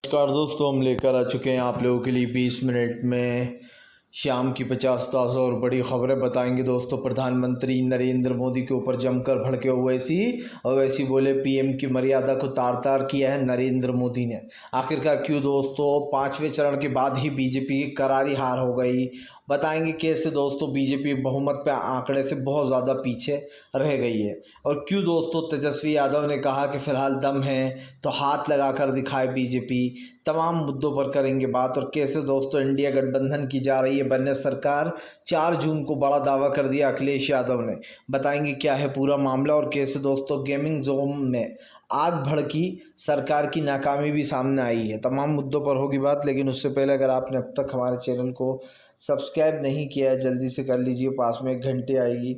नमस्कार दोस्तों, हम लेकर आ चुके हैं आप लोगों के लिए 20 मिनट में शाम की 50 ताज़ा और बड़ी खबरें बताएंगे। दोस्तों, प्रधानमंत्री नरेंद्र मोदी के ऊपर जमकर भड़के ओवैसी बोले पीएम की मर्यादा को तार तार किया है नरेंद्र मोदी ने। आखिरकार क्यों दोस्तों, पांचवें चरण के बाद ही बीजेपी की करारी हार हो गई। बताएंगे कैसे दोस्तों बीजेपी बहुमत पे आंकड़े से बहुत ज़्यादा पीछे रह गई है, और क्यों दोस्तों तेजस्वी यादव ने कहा कि फ़िलहाल दम है तो हाथ लगा कर दिखाए बीजेपी। तमाम मुद्दों पर करेंगे बात, और कैसे दोस्तों इंडिया गठबंधन की जा रही है बनने सरकार। 4 जून को बड़ा दावा कर दिया अखिलेश यादव ने। बताएंगे क्या है पूरा मामला, और कैसे दोस्तों गेमिंग जोन में आग भड़की, सरकार की नाकामी भी सामने आई है। तमाम मुद्दों पर होगी बात, लेकिन उससे पहले अगर आपने अब तक हमारे चैनल को सब्सक्राइब नहीं किया है जल्दी से कर लीजिए। पास में एक घंटे आएगी,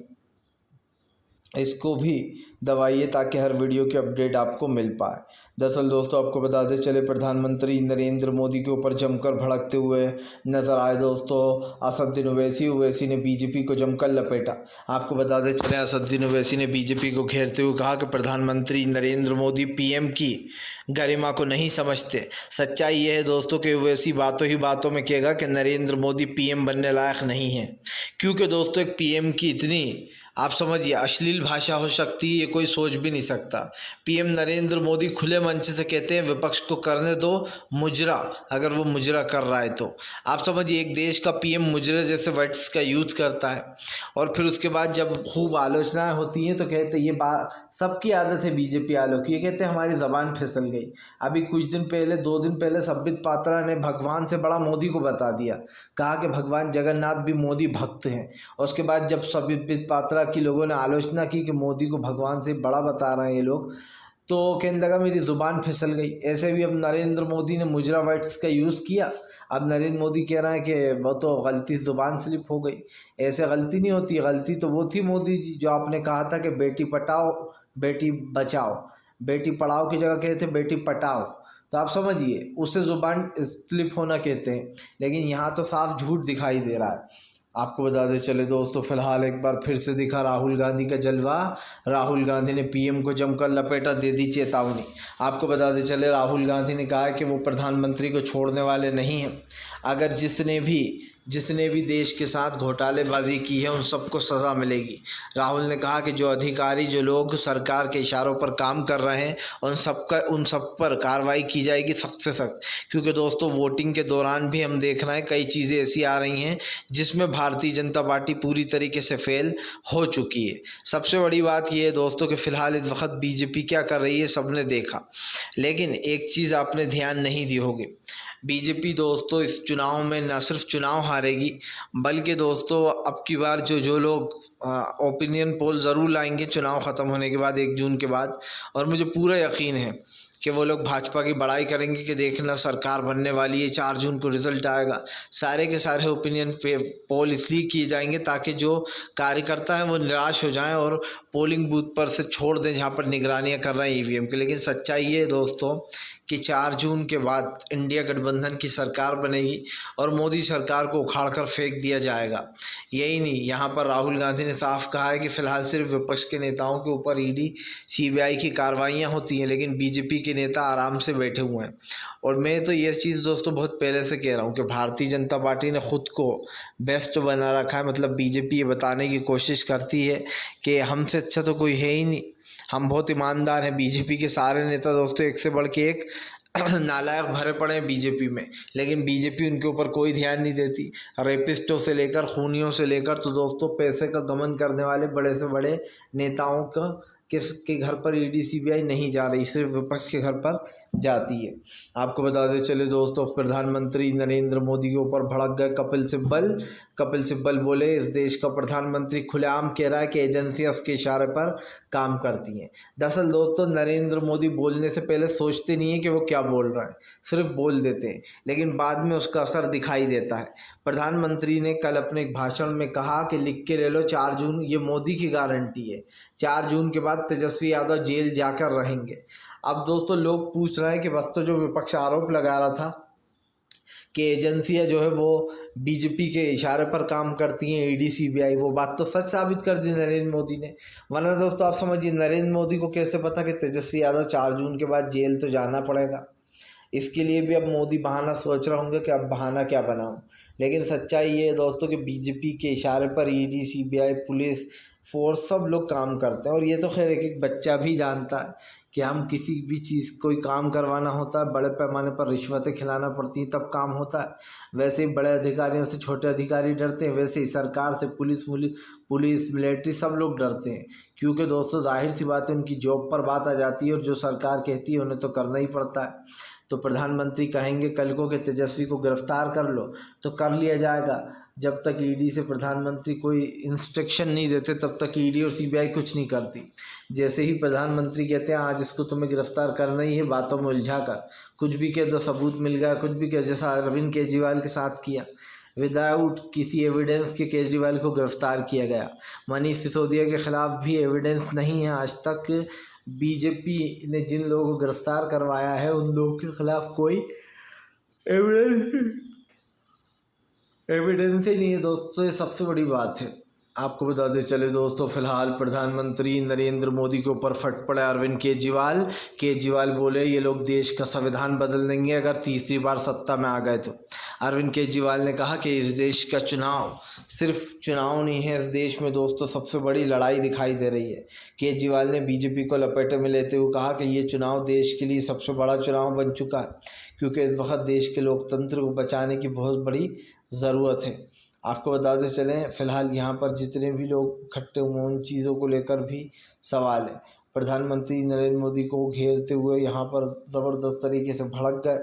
इसको भी दबाइए ताकि हर वीडियो की अपडेट आपको मिल पाए। दरअसल दोस्तों आपको बताते चले, प्रधानमंत्री नरेंद्र मोदी के ऊपर जमकर भड़कते हुए नजर आए। दोस्तों असदुद्दीन ओवैसी ने बीजेपी को जमकर लपेटा। आपको बताते चले, असदुद्दीन ओवैसी ने बीजेपी को घेरते हुए कहा कि प्रधानमंत्री नरेंद्र मोदी पीएम की गरिमा को नहीं समझते। सच्चाई यह है दोस्तों कि ओवैसी बातों ही बातों में कहेगा कि नरेंद्र मोदी पीएम बनने लायक नहीं है, क्योंकि दोस्तों एक पीएम की इतनी आप समझिए अश्लील भाषा हो सकती है, ये कोई सोच भी नहीं सकता। पीएम नरेंद्र मोदी खुले मंच से कहते हैं विपक्ष को करने दो मुजरा, अगर वो मुजरा कर रहा है तो आप समझिए एक देश का पीएम मुजरे जैसे वर्ड्स का यूज़ करता है। और फिर उसके बाद जब खूब आलोचनाएं होती हैं तो कहते हैं ये बात सबकी आदत है बीजेपी वालों की, ये कहते हैं हमारी ज़बान फिसल गई। अभी कुछ दिन पहले 2 दिन पहले संबित पात्रा ने भगवान से बड़ा मोदी को बता दिया, कहा कि भगवान जगन्नाथ भी मोदी भक्त हैं। और उसके बाद जब संबित पात्रा की लोगों ने आलोचना की कि मोदी को भगवान से बड़ा बता रहे हैं ये लोग, तो कहने लगा मेरी ज़ुबान फिसल गई। ऐसे भी अब नरेंद्र मोदी ने मुजरा वर्ड्स का यूज़ किया। अब नरेंद्र मोदी कह रहा है कि वो तो गलती ज़ुबान स्लिप हो गई। ऐसे गलती नहीं होती, गलती तो वो थी मोदी जी जो आपने कहा था कि बेटी पटाओ बेटी बचाओ, बेटी पढ़ाओ की जगह कहते बेटी पटाओ। तो आप समझिए उसे ज़ुबान स्लिप होना कहते हैं, लेकिन यहाँ तो साफ झूठ दिखाई दे रहा है। आपको बताते चले दोस्तों, फिलहाल एक बार फिर से दिखा राहुल गांधी का जलवा। राहुल गांधी ने पीएम को जमकर लपेटा, दे दी चेतावनी। आपको बताते चले राहुल गांधी ने कहा है कि वो प्रधानमंत्री को छोड़ने वाले नहीं हैं। अगर जिसने भी देश के साथ घोटालेबाजी की है उन सबको सज़ा मिलेगी। राहुल ने कहा कि जो अधिकारी जो लोग सरकार के इशारों पर काम कर रहे हैं उन सब पर कार्रवाई की जाएगी सख्त से सख्त। क्योंकि दोस्तों वोटिंग के दौरान भी हम देख रहे हैं कई चीज़ें ऐसी आ रही हैं जिसमें भारतीय जनता पार्टी पूरी तरीके से फेल हो चुकी है। सबसे बड़ी बात यह है दोस्तों कि फ़िलहाल इस वक्त बीजेपी क्या कर रही है सबने देखा, लेकिन एक चीज़ आपने ध्यान नहीं दी होगी, बीजेपी दोस्तों इस चुनाव में न सिर्फ चुनाव हारेगी बल्कि दोस्तों अब की बार जो लोग ओपिनियन पोल ज़रूर लाएंगे चुनाव ख़त्म होने के बाद 1 जून के बाद, और मुझे पूरा यकीन है कि वो लोग भाजपा की बड़ाई करेंगे कि देखना सरकार बनने वाली है, 4 जून को रिजल्ट आएगा। सारे के सारे ओपिनियन पे पोल इसलिए किए जाएंगे ताकि जो कार्यकर्ता हैं वो निराश हो जाएं और पोलिंग बूथ पर से छोड़ दें जहां पर निगरानियां कर रहे हैं ईवीएम की। लेकिन सच्चाई ये है दोस्तों कि 4 जून के बाद इंडिया गठबंधन की सरकार बनेगी और मोदी सरकार को उखाड़ कर फेंक दिया जाएगा। यही नहीं, यहाँ पर राहुल गांधी ने साफ कहा है कि फ़िलहाल सिर्फ विपक्ष के नेताओं के ऊपर ईडी सीबीआई की कार्रवाइयाँ होती हैं, लेकिन बीजेपी के नेता आराम से बैठे हुए हैं। और मैं तो ये चीज़ दोस्तों बहुत पहले से कह रहा हूँ कि भारतीय जनता पार्टी ने ख़ुद को बेस्ट बना रखा है। मतलब बीजेपी ये बताने की कोशिश करती है कि हमसे अच्छा तो कोई है ही नहीं, हम बहुत ईमानदार हैं। बीजेपी के सारे नेता दोस्तों एक से बढ़ के एक नालायक भरे पड़े हैं बीजेपी में, लेकिन बीजेपी उनके ऊपर कोई ध्यान नहीं देती। रेपिस्टों से लेकर खूनियों से लेकर तो दोस्तों पैसे का गमन करने वाले बड़े से बड़े नेताओं का किसके घर पर ईडी सीबीआई नहीं जा रही, सिर्फ विपक्ष के घर पर जाती है। आपको बताते चले दोस्तों, प्रधानमंत्री नरेंद्र मोदी के ऊपर भड़क गए कपिल सिब्बल बोले इस देश का प्रधानमंत्री खुलेआम कह रहा है कि एजेंसियां उसके इशारे पर काम करती हैं। दरअसल दोस्तों नरेंद्र मोदी बोलने से पहले सोचते नहीं है कि वो क्या बोल रहे हैं, सिर्फ बोल देते हैं, लेकिन बाद में उसका असर दिखाई देता है। प्रधानमंत्री ने कल अपने एक भाषण में कहा कि लिख के ले लो 4 जून, ये मोदी की गारंटी है, 4 जून के बाद तेजस्वी यादव जेल जाकर रहेंगे। अब दोस्तों लोग पूछ रहे हैं कि बस तो जो विपक्ष आरोप लगा रहा था कि एजेंसियां जो है वो बीजेपी के इशारे पर काम करती हैं, ईडी सीबीआई, वो बात तो सच साबित कर दी नरेंद्र मोदी ने। वरना दोस्तों आप समझिए नरेंद्र मोदी को कैसे पता कि तेजस्वी यादव 4 जून के बाद जेल तो जाना पड़ेगा। इसके लिए भी अब मोदी बहाना सोच रहे होंगे कि अब बहाना क्या बनाऊं। लेकिन सच्चाई ये है दोस्तों कि बीजेपी के इशारे पर ईडी, सीबीआई, पुलिस फोर्स सब लोग काम करते हैं। और ये तो खैर एक एक बच्चा भी जानता है कि हम किसी भी चीज़ कोई काम करवाना होता है बड़े पैमाने पर रिश्वतें खिलाना पड़ती हैं तब काम होता है। वैसे ही बड़े अधिकारियों से छोटे अधिकारी डरते हैं, वैसे ही सरकार से पुलिस मिलिट्री सब लोग डरते हैं। क्योंकि दोस्तों जाहिर सी बात है उनकी जॉब पर बात आ जाती है और जो सरकार कहती है उन्हें तो करना ही पड़ता है। तो प्रधानमंत्री कहेंगे कल को कि तेजस्वी को गिरफ्तार कर लो तो कर लिया जाएगा। जब तक ईडी से प्रधानमंत्री कोई इंस्ट्रक्शन नहीं देते तब तक ईडी और सीबीआई कुछ नहीं करती। जैसे ही प्रधानमंत्री कहते हैं आज इसको तुम्हें गिरफ्तार करना ही है, बातों में उलझा कर कुछ भी कह दो, सबूत मिल गया, कुछ भी कह, जैसा अरविंद केजरीवाल के साथ किया, विदाउट किसी एविडेंस के केजरीवाल को गिरफ्तार किया गया। मनीष सिसोदिया के खिलाफ भी एविडेंस नहीं है। आज तक बीजेपी ने जिन लोगों को गिरफ्तार करवाया है उन लोगों के खिलाफ कोई एविडेंस ही नहीं है दोस्तों। ये सबसे बड़ी बात है। आपको बताते चले दोस्तों, फिलहाल प्रधानमंत्री नरेंद्र मोदी के ऊपर फट पड़े अरविंद केजरीवाल बोले ये लोग देश का संविधान बदल देंगे अगर तीसरी बार सत्ता में आ गए तो। अरविंद केजरीवाल ने कहा कि इस देश का चुनाव सिर्फ चुनाव नहीं है, इस देश में दोस्तों सबसे बड़ी लड़ाई दिखाई दे रही है। केजरीवाल ने बीजेपी को लपेटे में लेते हुए कहा कि ये चुनाव देश के लिए सबसे बड़ा चुनाव बन चुका है क्योंकि इस वक्त देश के लोकतंत्र को बचाने की बहुत बड़ी ज़रूरत है। आपको बताते चलें फिलहाल यहाँ पर जितने भी लोग इकट्ठे हुए उन चीज़ों को लेकर भी सवाल है। प्रधानमंत्री नरेंद्र मोदी को घेरते हुए यहाँ पर ज़बरदस्त तरीके से भड़क गए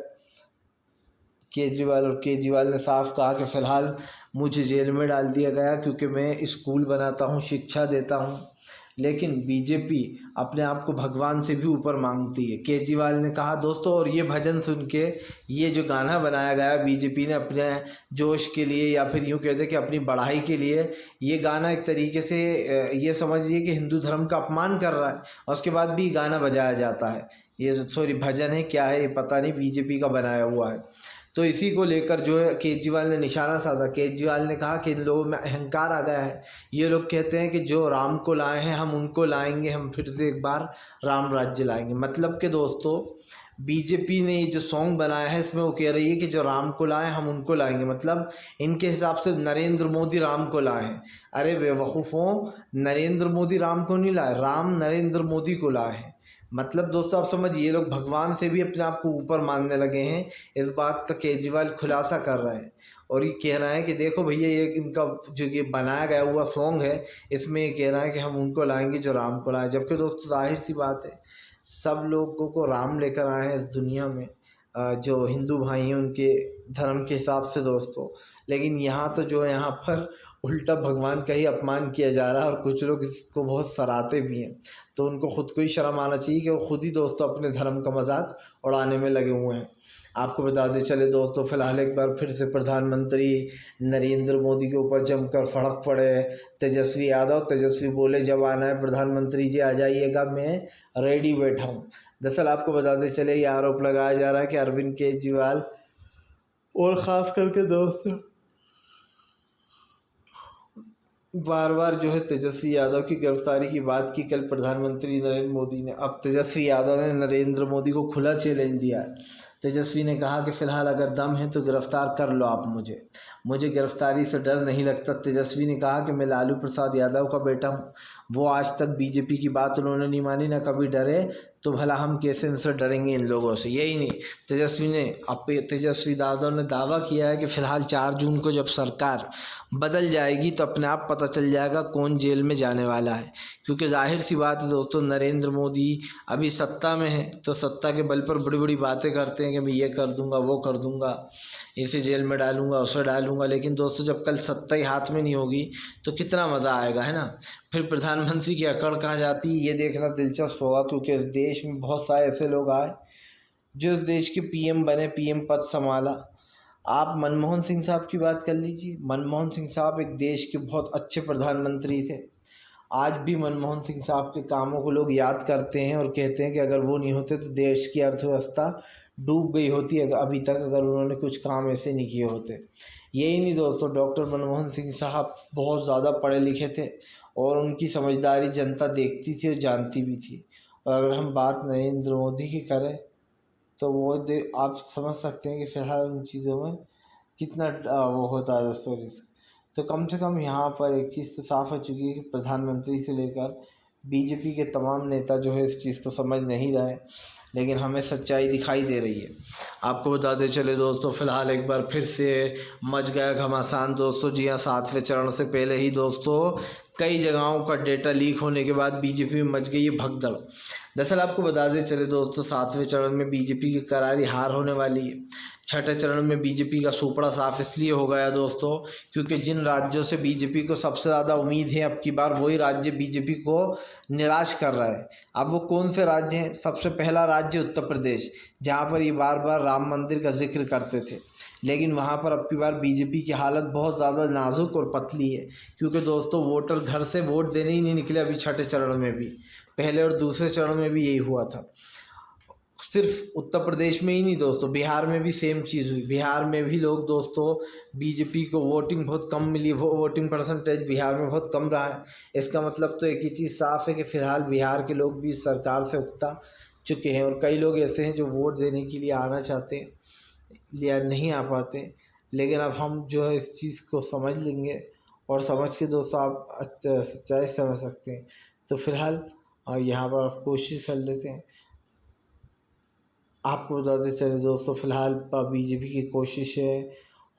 केजरीवाल, और केजरीवाल ने साफ कहा कि फ़िलहाल मुझे जेल में डाल दिया गया क्योंकि मैं स्कूल बनाता हूँ, शिक्षा देता हूँ। लेकिन बीजेपी अपने आप को भगवान से भी ऊपर मांगती है, केजरीवाल ने कहा दोस्तों। और ये भजन सुन के ये जो गाना बनाया गया बीजेपी ने अपने जोश के लिए या फिर यूँ कहते कि अपनी बढ़ाई के लिए, ये गाना एक तरीके से ये समझिए कि हिंदू धर्म का अपमान कर रहा है और उसके बाद भी गाना बजाया जाता है। ये सॉरी भजन है क्या है ये पता नहीं, बीजेपी का बनाया हुआ है। तो इसी को लेकर जो है केजरीवाल ने निशाना साधा। केजरीवाल ने कहा कि इन लोगों में अहंकार आ गया है। ये लोग कहते हैं कि जो राम को लाए हैं हम उनको लाएंगे, हम फिर से एक बार राम राज्य लाएंगे। मतलब कि दोस्तों बीजेपी ने ये जो सॉन्ग बनाया है इसमें वो कह रही है कि जो राम को लाए हम उनको लाएंगे। मतलब इनके हिसाब से नरेंद्र मोदी राम को लाए हैं। अरे बेवकूफ़ों, नरेंद्र मोदी राम को नहीं लाए, राम नरेंद्र मोदी को लाए हैं। मतलब दोस्तों आप समझिए ये लोग भगवान से भी अपने आप को ऊपर मानने लगे हैं। इस बात का केजरीवाल खुलासा कर रहे हैं और ये कह रहा है कि देखो भैया ये इनका जो ये बनाया गया हुआ सॉन्ग है इसमें ये कह रहा है कि हम उनको लाएंगे जो राम को लाए। जबकि दोस्तों जाहिर सी बात है सब लोगों को राम लेकर आए हैं इस दुनिया में, जो हिंदू भाई हैं उनके धर्म के हिसाब से दोस्तों। लेकिन यहाँ तो जो है यहाँ पर उल्टा भगवान का ही अपमान किया जा रहा है और कुछ लोग इसको बहुत सराहते भी हैं। तो उनको खुद को ही शर्म आना चाहिए कि वो खुद ही दोस्तों अपने धर्म का मजाक उड़ाने में लगे हुए हैं। आपको बताते चले दोस्तों फिलहाल एक बार फिर से प्रधानमंत्री नरेंद्र मोदी के ऊपर जमकर फड़क पड़े तेजस्वी यादव। तेजस्वी बोले जब आना है प्रधानमंत्री जी आ जाइएगा, मैं रेडी बैठा हूँ। दरअसल आपको बताते चले ये आरोप लगाया जा रहा है कि अरविंद केजरीवाल और ख़ास करके दोस्तों बार बार जो है तेजस्वी यादव की गिरफ्तारी की बात की कल प्रधानमंत्री नरेंद्र मोदी ने। अब तेजस्वी यादव ने नरेंद्र मोदी को खुला चैलेंज दिया है। तेजस्वी ने कहा कि फ़िलहाल अगर दम है तो गिरफ़्तार कर लो आप मुझे गिरफ़्तारी से डर नहीं लगता। तेजस्वी ने कहा कि मैं लालू प्रसाद यादव का बेटा हूँ, वो आज तक बीजेपी की बात उन्होंने नहीं मानी, ना कभी डरे, तो भला हम कैसे इनसे डरेंगे इन लोगों से। यही नहीं, तेजस्वी यादव ने दावा किया है कि फ़िलहाल 4 जून को जब सरकार बदल जाएगी तो अपने आप पता चल जाएगा कौन जेल में जाने वाला है। क्योंकि जाहिर सी बात है दोस्तों नरेंद्र मोदी अभी सत्ता में है तो सत्ता के बल पर बड़ी बड़ी बातें करते हैं कि मैं ये कर दूंगा, वो कर दूंगा, इसे जेल में डालूंगा, उसे डालूंगा। लेकिन दोस्तों जब कल सत्ता ही हाथ में नहीं होगी तो कितना मज़ा आएगा, है ना। फिर प्रधानमंत्री की अकड़ कहाँ जाती है ये देखना दिलचस्प होगा। क्योंकि इस देश में बहुत सारे ऐसे लोग आए जो इस देश के पीएम बने, पीएम पद संभाला। आप मनमोहन सिंह साहब की बात कर लीजिए। मनमोहन सिंह साहब एक देश के बहुत अच्छे प्रधानमंत्री थे। आज भी मनमोहन सिंह साहब के कामों को लोग याद करते हैं और कहते हैं कि अगर वो नहीं होते तो देश की अर्थव्यवस्था डूब गई होती अभी तक, अगर उन्होंने कुछ काम ऐसे नहीं किए होते। यही नहीं दोस्तों, डॉक्टर मनमोहन सिंह साहब बहुत ज़्यादा पढ़े लिखे थे और उनकी समझदारी जनता देखती थी और जानती भी थी। और अगर हम बात नरेंद्र मोदी की करें तो वो आप समझ सकते हैं कि फ़िलहाल उन चीज़ों में कितना वो होता है दोस्तों रिस्क। तो कम से कम यहाँ पर एक चीज़ तो साफ़ हो चुकी है कि प्रधानमंत्री से लेकर बीजेपी के तमाम नेता जो है इस चीज़ को समझ नहीं रहे, लेकिन हमें सच्चाई दिखाई दे रही है। आपको बताते चले दोस्तों, फ़िलहाल एक बार फिर से मच गया घमासान दोस्तों। जी हाँ, 7वें चरण से पहले ही दोस्तों कई जगहों का डेटा लीक होने के बाद बीजेपी में मच गई है भगदड़। दरअसल आपको बताते चले दोस्तों, 7वें चरण में बीजेपी की करारी हार होने वाली है। छठे चरण में बीजेपी का सुपड़ा साफ इसलिए हो गया दोस्तों क्योंकि जिन राज्यों से बीजेपी को सबसे ज़्यादा उम्मीद है अब की बार, वही राज्य बीजेपी को निराश कर रहा है। अब वो कौन से राज्य हैं? सबसे पहला राज्य उत्तर प्रदेश, जहाँ पर ये बार बार राम मंदिर का जिक्र करते थे, लेकिन वहाँ पर अब की बार बीजेपी की हालत बहुत ज़्यादा नाजुक और पतली है, क्योंकि दोस्तों वोटर घर से वोट देने ही नहीं निकले अभी छठे चरण में भी। पहले और दूसरे चरण में भी यही हुआ था। सिर्फ उत्तर प्रदेश में ही नहीं दोस्तों, बिहार में भी सेम चीज़ हुई। बिहार में भी लोग दोस्तों बीजेपी को वोटिंग बहुत कम मिली, वोटिंग परसेंटेज बिहार में बहुत कम रहा है। इसका मतलब तो एक ही चीज़ साफ़ है कि फ़िलहाल बिहार के लोग भी सरकार से उकता चुके हैं, और कई लोग ऐसे हैं जो वोट देने के लिए आना चाहते हैं या नहीं आ पाते। लेकिन अब हम जो है इस चीज़ को समझ लेंगे, और समझ के दोस्तों आप सच्चाई समझ सकते हैं। तो फ़िलहाल यहाँ पर आप कोशिश कर लेते हैं। आपको बताते चले दोस्तों, फ़िलहाल बीजेपी की कोशिश है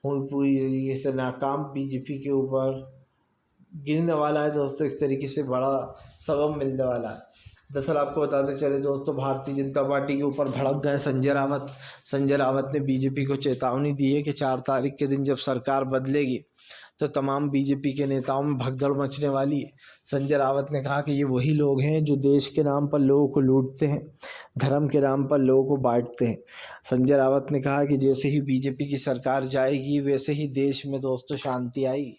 हुई पूरी तरीके से नाकाम। बीजेपी के ऊपर गिरने वाला है दोस्तों, एक तरीके से बड़ा सबक मिलने वाला है। दरअसल आपको बताते चले दोस्तों, भारतीय जनता पार्टी के ऊपर भड़क गए संजय रावत। संजय रावत ने बीजेपी को चेतावनी दी है कि 4 तारीख के दिन जब सरकार बदलेगी तो तमाम बीजेपी के नेताओं में भगदड़ मचने वाली है। संजय रावत ने कहा कि ये वही लोग हैं जो देश के नाम पर लोगों को लूटते हैं, धर्म के नाम पर लोगों को बांटते हैं। संजय रावत ने कहा कि जैसे ही बीजेपी की सरकार जाएगी वैसे ही देश में दोस्तों शांति आएगी।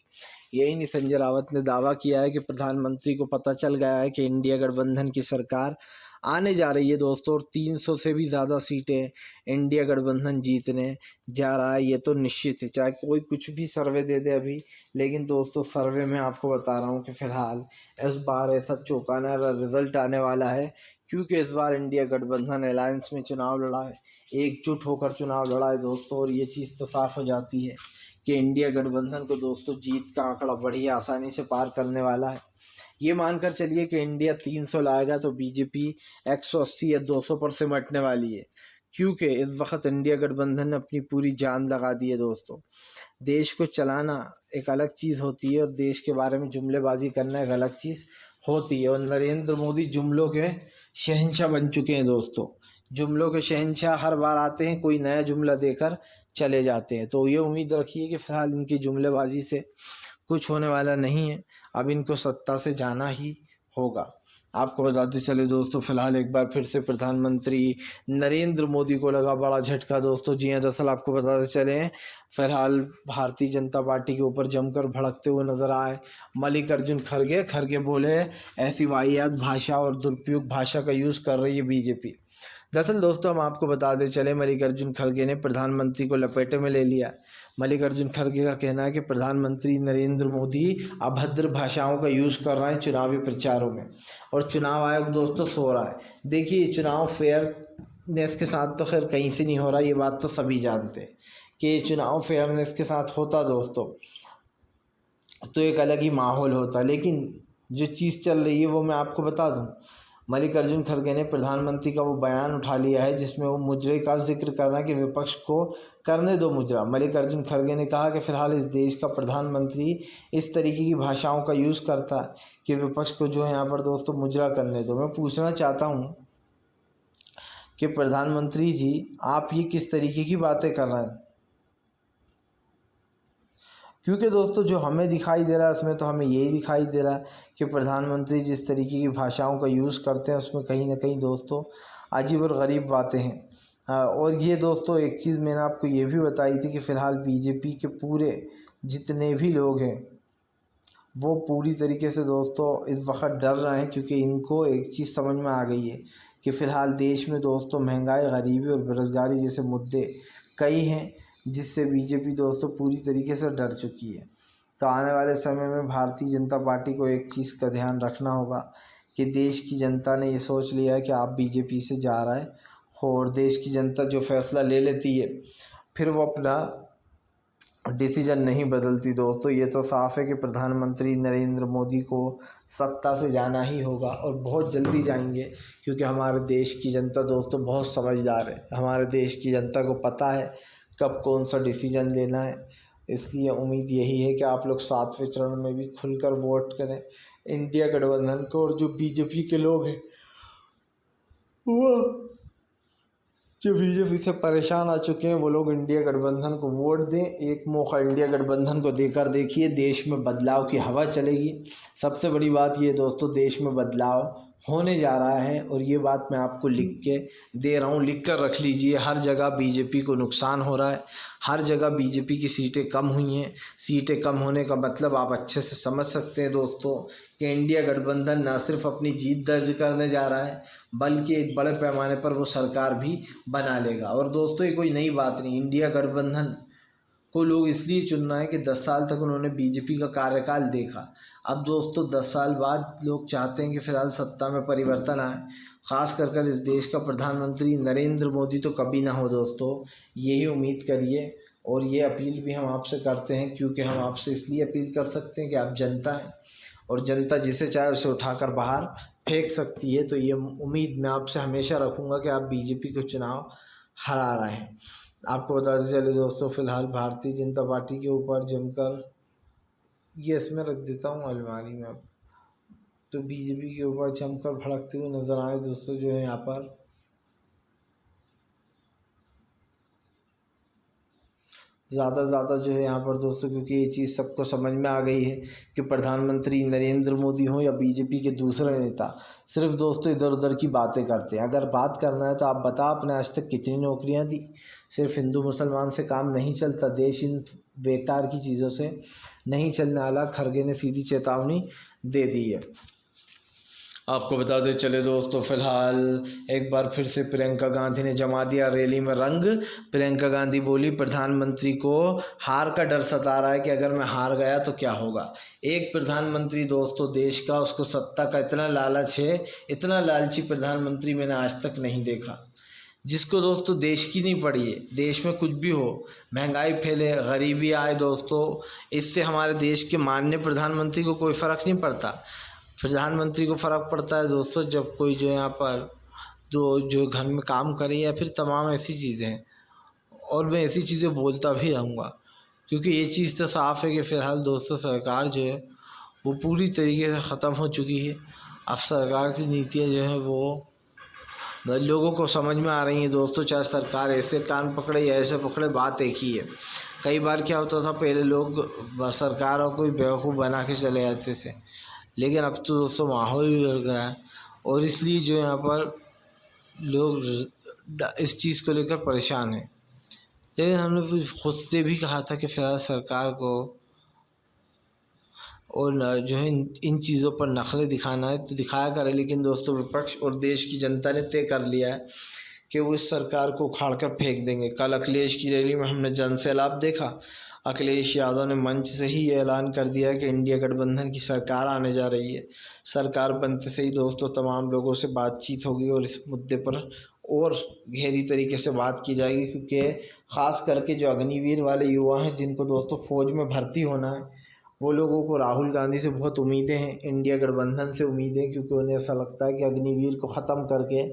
यही नहीं, संजय रावत ने दावा किया है कि प्रधानमंत्री को पता चल गया है कि इंडिया गठबंधन की सरकार आने जा रही है दोस्तों, और 300 से भी ज़्यादा सीटें इंडिया गठबंधन जीतने जा रहा है। ये तो निश्चित है, चाहे कोई कुछ भी सर्वे दे दे अभी। लेकिन दोस्तों सर्वे में आपको बता रहा हूँ कि फ़िलहाल इस बार ऐसा चौंकाने वाला रिज़ल्ट आने वाला है, क्योंकि इस बार इंडिया गठबंधन अलायंस में चुनाव लड़ा है, एकजुट होकर चुनाव लड़ा है दोस्तों। और ये चीज़ तो साफ़ हो जाती है कि इंडिया गठबंधन को दोस्तों जीत का आंकड़ा बड़ी आसानी से पार करने वाला है। ये मानकर चलिए कि इंडिया 300 लाएगा तो बीजेपी 180 या 200 पर सिमटने वाली है, क्योंकि इस वक्त इंडिया गठबंधन ने अपनी पूरी जान लगा दी है दोस्तों। देश को चलाना एक अलग चीज़ होती है और देश के बारे में जुमलेबाजी करना एक अलग चीज़ होती है, और नरेंद्र मोदी जुमलों के शहंशाह बन चुके हैं दोस्तों। जुमलों के शहंशाह हर बार आते हैं, कोई नया जुमला देकर चले जाते हैं। तो ये उम्मीद रखिए कि फ़िलहाल इनकी जुमलेबाजी से कुछ होने वाला नहीं है, अब इनको सत्ता से जाना ही होगा। आपको बताते चले दोस्तों, फ़िलहाल एक बार फिर से प्रधानमंत्री नरेंद्र मोदी को लगा बड़ा झटका दोस्तों। जी हाँ, दरअसल आपको बताते चले फ़िलहाल भारतीय जनता पार्टी के ऊपर जमकर भड़कते हुए नजर आए मल्लिकार्जुन खड़गे बोले ऐसी वाहियात भाषा और दुरुपयोग भाषा का यूज़ कर रही है बीजेपी। दरअसल दोस्तों हम आपको बताते चले, मल्लिकार्जुन खड़गे ने प्रधानमंत्री को लपेटे में ले लिया। मल्लिकार्जुन खड़गे का कहना है कि प्रधानमंत्री नरेंद्र मोदी अभद्र भाषाओं का यूज़ कर रहे हैं चुनावी प्रचारों में, और चुनाव आयोग दोस्तों सो रहा है। देखिए, चुनाव फेयरनेस के साथ तो खैर कहीं से नहीं हो रहा, ये बात तो सभी जानते हैं कि चुनाव फेयरनेस के साथ होता दोस्तों तो एक अलग ही माहौल होता। लेकिन जो चीज़ चल रही है वो मैं आपको बता दूं, मल्लिकार्जुन खड़गे ने प्रधानमंत्री का वो बयान उठा लिया है जिसमें वो मुजरे का जिक्र कर रहा है कि विपक्ष को करने दो मुजरा। मल्लिकार्जुन खड़गे ने कहा कि फ़िलहाल इस देश का प्रधानमंत्री इस तरीके की भाषाओं का यूज़ करता है कि विपक्ष को जो है यहाँ पर दोस्तों मुजरा करने दो। मैं पूछना चाहता हूँ कि प्रधानमंत्री जी, आप ये किस तरीके की बातें कर रहे हैं? क्योंकि दोस्तों जो हमें दिखाई दे रहा है उसमें तो हमें यही दिखाई दे रहा है कि प्रधानमंत्री जिस तरीके की भाषाओं का यूज़ करते हैं उसमें कहीं ना कहीं दोस्तों अजीब और गरीब बातें हैं। और ये दोस्तों एक चीज़ मैंने आपको ये भी बताई थी कि फ़िलहाल बीजेपी के पूरे जितने भी लोग हैं वो पूरी तरीके से दोस्तों इस वक्त डर रहे हैं, क्योंकि इनको एक चीज़ समझ में आ गई है कि फ़िलहाल देश में दोस्तों महंगाई, गरीबी और बेरोज़गारी जैसे मुद्दे कई हैं जिससे बीजेपी दोस्तों पूरी तरीके से डर चुकी है। तो आने वाले समय में भारतीय जनता पार्टी को एक चीज़ का ध्यान रखना होगा कि देश की जनता ने ये सोच लिया है कि आप बीजेपी से जा रहा है, हो और देश की जनता जो फैसला ले लेती है फिर वो अपना डिसीजन नहीं बदलती दोस्तों। ये तो साफ है कि प्रधानमंत्री नरेंद्र मोदी को सत्ता से जाना ही होगा और बहुत जल्दी जाएंगे, क्योंकि हमारे देश की जनता दोस्तों बहुत समझदार है। हमारे देश की जनता को पता है कब कौन सा डिसीजन लेना है। इसलिए उम्मीद यही है कि आप लोग 7वें चरण में भी खुलकर वोट करें इंडिया गठबंधन को। और जो बीजेपी के लोग हैं वो जो बीजेपी से परेशान आ चुके हैं वो लोग इंडिया गठबंधन को वोट दें। एक मौका इंडिया गठबंधन को देकर देखिए, देश में बदलाव की हवा चलेगी। सबसे बड़ी बात ये दोस्तों, देश में बदलाव होने जा रहा है और ये बात मैं आपको लिख के दे रहा हूँ, लिख कर रख लीजिए। हर जगह बीजेपी को नुकसान हो रहा है, हर जगह बीजेपी की सीटें कम हुई हैं। सीटें कम होने का मतलब आप अच्छे से समझ सकते हैं दोस्तों कि इंडिया गठबंधन न सिर्फ अपनी जीत दर्ज करने जा रहा है बल्कि एक बड़े पैमाने पर वो सरकार भी बना लेगा। और दोस्तों ये कोई नई बात नहीं, इंडिया गठबंधन को लोग इसलिए चुन रहे हैं कि 10 साल तक उन्होंने बीजेपी का कार्यकाल देखा। अब दोस्तों 10 साल बाद लोग चाहते हैं कि फ़िलहाल सत्ता में परिवर्तन आए, ख़ास कर इस देश का प्रधानमंत्री नरेंद्र मोदी तो कभी ना हो दोस्तों, यही उम्मीद करिए। और ये अपील भी हम आपसे करते हैं, क्योंकि हम आपसे इसलिए अपील कर सकते हैं कि आप जनता हैं और जनता जिसे चाहे उसे उठाकर बाहर फेंक सकती है। तो ये उम्मीद मैं आपसे हमेशा रखूँगा कि आप बीजेपी को चुनाव हरा रहे हैं। आपको बताते चले दोस्तों, फ़िलहाल भारतीय जनता पार्टी के ऊपर जमकर ये इसमें रख देता हूँ अलमारी में। अब तो बीजेपी के ऊपर जमकर भड़कते हुए नज़र आए दोस्तों जो है यहाँ पर ज़्यादा से ज़्यादा जो है यहाँ पर दोस्तों, क्योंकि ये चीज़ सबको समझ में आ गई है कि प्रधानमंत्री नरेंद्र मोदी हो या बीजेपी के दूसरे नेता, सिर्फ दोस्तों इधर उधर की बातें करते हैं। अगर बात करना है तो आप बता आपने आज तक कितनी नौकरियां दी। सिर्फ हिंदू मुसलमान से काम नहीं चलता, देश इन बेकार की चीज़ों से नहीं चलने वाला। खरगे ने सीधी चेतावनी दे दी है। आपको बताते चले दोस्तों, फिलहाल एक बार फिर से प्रियंका गांधी ने जमा दिया रैली में रंग। प्रियंका गांधी बोली प्रधानमंत्री को हार का डर सता रहा है कि अगर मैं हार गया तो क्या होगा। एक प्रधानमंत्री दोस्तों देश का, उसको सत्ता का इतना लालच है, इतना लालची प्रधानमंत्री मैंने आज तक नहीं देखा, जिसको दोस्तों देश की नहीं पड़ी है। देश में कुछ भी हो, महंगाई फैले, गरीबी आए दोस्तों, इससे हमारे देश के माननीय प्रधानमंत्री को कोई फ़र्क नहीं पड़ता। प्रधानमंत्री को फ़र्क पड़ता है दोस्तों जब कोई जो यहाँ पर जो घर में काम करे या फिर तमाम ऐसी चीज़ें हैं। और मैं ऐसी चीज़ें बोलता भी रहूँगा, क्योंकि ये चीज़ तो साफ़ है कि फ़िलहाल दोस्तों सरकार जो है वो पूरी तरीके से ख़त्म हो चुकी है। अब सरकार की नीतियाँ जो हैं वो लोगों को समझ में आ रही हैं दोस्तों, चाहे सरकार ऐसे कान पकड़े या ऐसे पकड़े, बात एक ही है। कई बार क्या होता था, पहले लोग सरकारों को बेवकूफ़ बना के चले जाते थे, लेकिन अब तो दोस्तों माहौल भी बढ़ गया है और इसलिए जो यहाँ पर लोग इस चीज़ को लेकर परेशान हैं। लेकिन हमने खुद से भी कहा था कि फ़िलहाल सरकार को और जो है इन चीज़ों पर नखरे दिखाना है तो दिखाया करे, लेकिन दोस्तों विपक्ष और देश की जनता ने तय कर लिया है कि वो इस सरकार को उखाड़ कर फेंक देंगे। कल अखिलेश की रैली में हमने जन सैलाब देखा। अखिलेश यादव ने मंच से ही ऐलान कर दिया कि इंडिया गठबंधन की सरकार आने जा रही है। सरकार बनते से ही दोस्तों तमाम लोगों से बातचीत होगी और इस मुद्दे पर और गहरी तरीके से बात की जाएगी, क्योंकि ख़ास करके जो अग्निवीर वाले युवा हैं जिनको दोस्तों फ़ौज में भर्ती होना है, वो लोगों को राहुल गांधी से बहुत उम्मीदें हैं, इंडिया गठबंधन से उम्मीदें, क्योंकि उन्हें ऐसा लगता है कि अग्निवीर को ख़त्म करके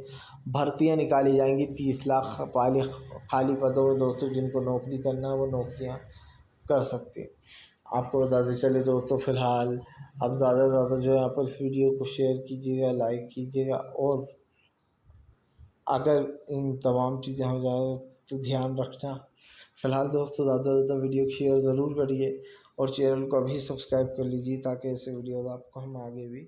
भर्तियां निकाली जाएंगी। 30 लाख खाली पदों दोस्तों जिनको नौकरी करना है वो नौकरियां कर सकते हैं। आपको बताते चले दोस्तों, फ़िलहाल अब ज़्यादा से ज़्यादा जो है यहाँ पर इस वीडियो को शेयर कीजिएगा, लाइक कीजिएगा, और अगर इन तमाम चीज़ें हो जाए तो ध्यान रखना। फ़िलहाल दोस्तों ज़्यादा से ज़्यादा वीडियो को शेयर ज़रूर करिए और चैनल को अभी सब्सक्राइब कर लीजिए ताकि ऐसे वीडियोज़ आपको हम आगे भी